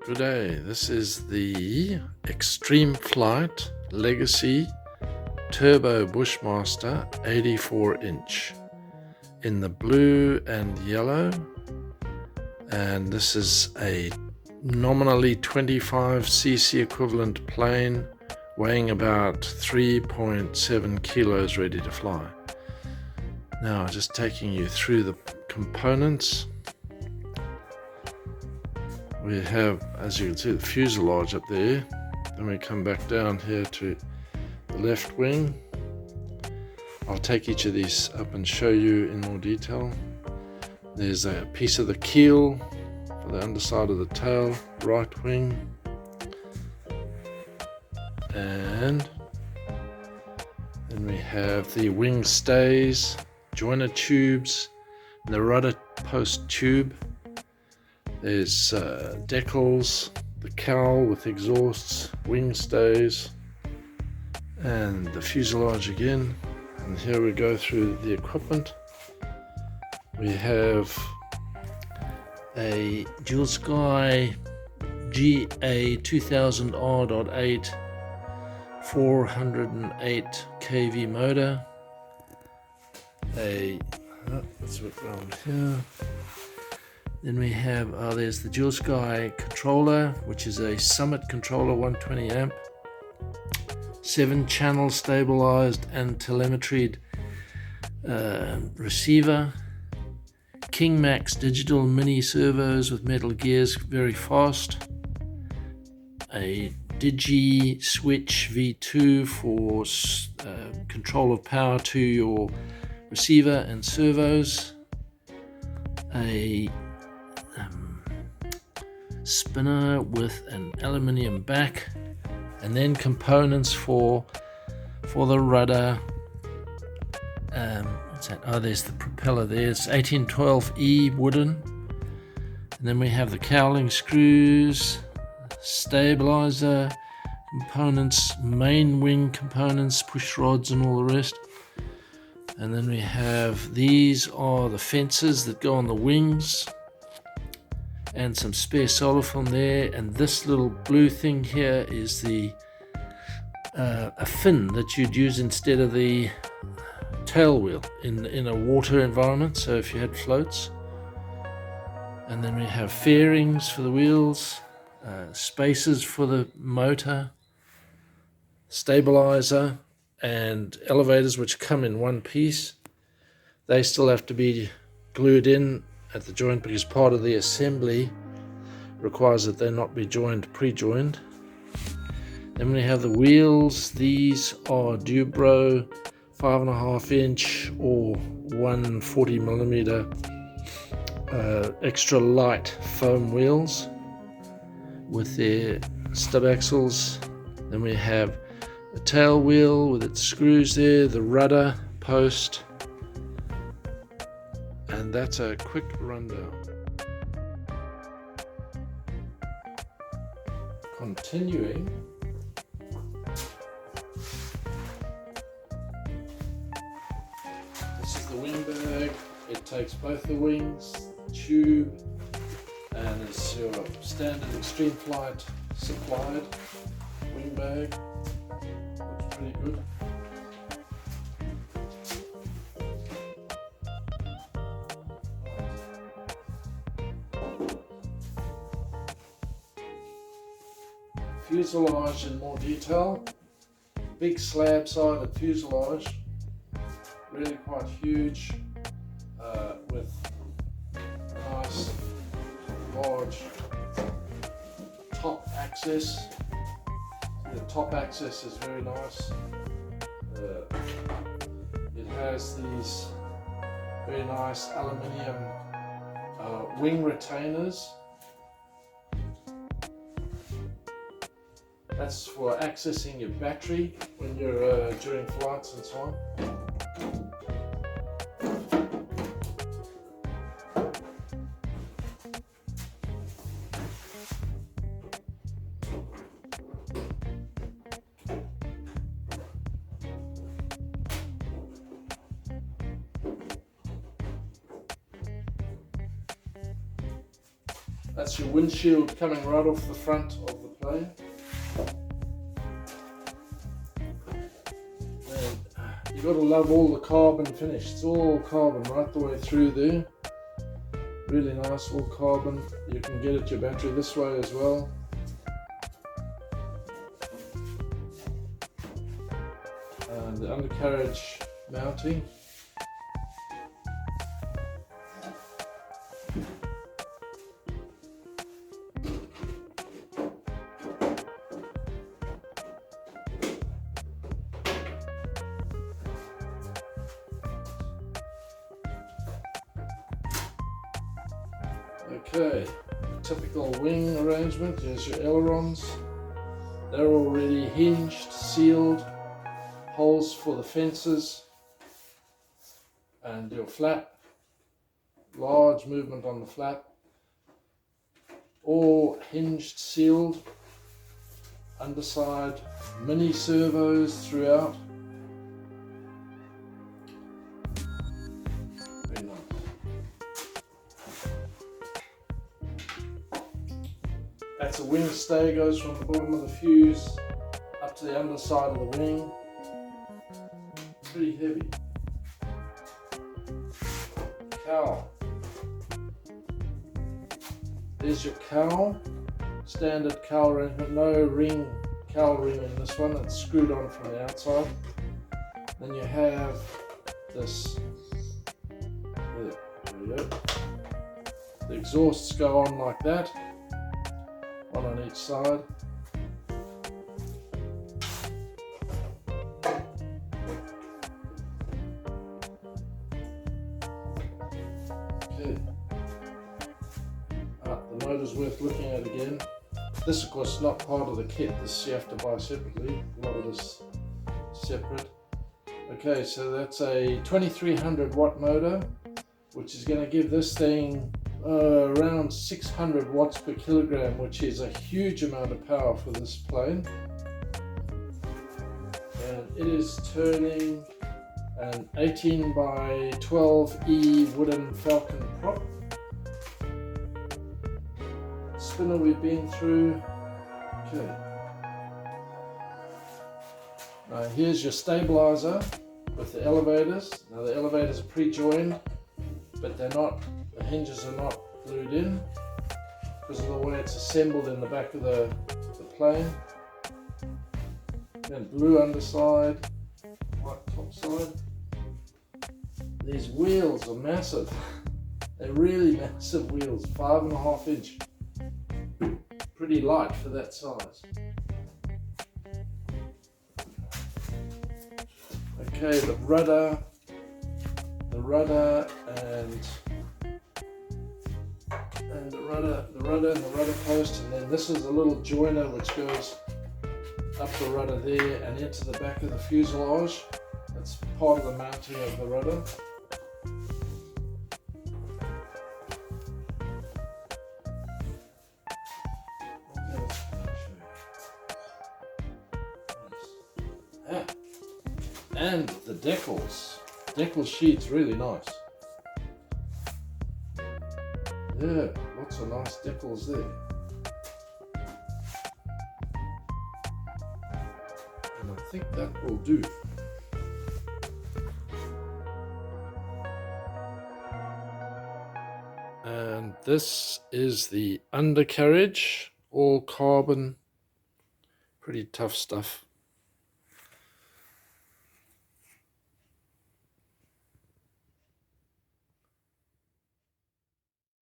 Good day. This is the Extreme Flight Legacy Turbo Bushmaster 84-inch in the blue and yellow, and this is a nominally 25cc equivalent plane weighing about 3.7 kilos, ready to fly. Now, just taking you through the components. We have, as you can see, the fuselage up there. Then we come back down here to the left wing. I'll take each of these up and show you in more detail. There's a piece of the keel for the underside of the tail, right wing. And then we have the wing stays, joiner tubes, and the rudder post tube. There's decals, the cowl with exhausts, wing stays, and the fuselage again. And here we go through the equipment. We have a Dual Sky GA 2000R.8 408 kV motor. Let's look around here. Then we have, there's the Dual Sky controller, which is a Summit controller, 120 amp, 7-channel stabilized and telemetried receiver, King Max digital mini servos with metal gears, very fast, a Digi Switch V2 for control of power to your receiver and servos, a spinner with an aluminium back, and then components for the rudder. What's that? There's the propeller there. It's 1812E wooden. And then we have the cowling screws, stabilizer components, main wing components, push rods and all the rest. And then we have, these are the fences that go on the wings, and some spare solder film there. And this little blue thing here is the a fin that you'd use instead of the tail wheel in a water environment, so if you had floats. And then we have fairings for the wheels, spacers for the motor, stabilizer, and elevators which come in one piece. They still have to be glued in at the joint because part of the assembly requires that they not be pre-joined. Then we have the wheels. These are Dubro 5.5-inch or 140mm extra light foam wheels with their stub axles. Then we have a tail wheel with its screws there, the rudder post, and that's a quick rundown. Continuing, this is the wing bag. It takes both the wings, tube, and it's your standard Extreme Flight supplied wing bag. Looks pretty good. Fuselage in more detail. Big slab-sided fuselage, really quite huge, with a nice large top access. The top access is very nice. It has these very nice aluminium wing retainers. That's for accessing your battery when you're during flights and so on. That's your windshield coming right off the front of the plane. And you got to love all the carbon finish. It's all carbon right the way through there. Really nice, all carbon. You can get at your battery this way as well. And the undercarriage mounting. Okay, typical wing arrangement. Here's your ailerons. They're already hinged, sealed, holes for the fences, and your flap. Large movement on the flap. All hinged, sealed. Underside mini servos throughout. Very nice. That's a wing stay, goes from the bottom of the fuse up to the underside of the wing. Pretty heavy. Cowl. There's your cowl. Standard cowl arrangement, no ring, cowl ring in this one. It's screwed on from the outside. Then you have this. There we go. The exhausts go on like that. One on each side. Okay. The motor's worth looking at again. This, of course, is not part of the kit. This you have to buy separately. A lot of this separate. Okay, so that's a 2300 watt motor, which is going to give this thing around 600 watts per kilogram, which is a huge amount of power for this plane. And it is turning an 18 by 12E wooden Falcon prop. Spinner we've been through. Okay. Now here's your stabilizer with the elevators. Now the elevators are pre-joined, but they're not. The hinges are not glued in because of the way it's assembled in the back of the plane. Then blue underside, white top side. These wheels are massive. They're really massive wheels, 5.5 inch. Pretty light for that size. Okay, the rudder and the rudder post, and then this is a little joiner which goes up the rudder there and into the back of the fuselage. That's part of the mounting of the rudder. And the decal sheet's really nice. Yeah, lots of nice decals there. And I think that will do. And this is the undercarriage, all carbon, pretty tough stuff.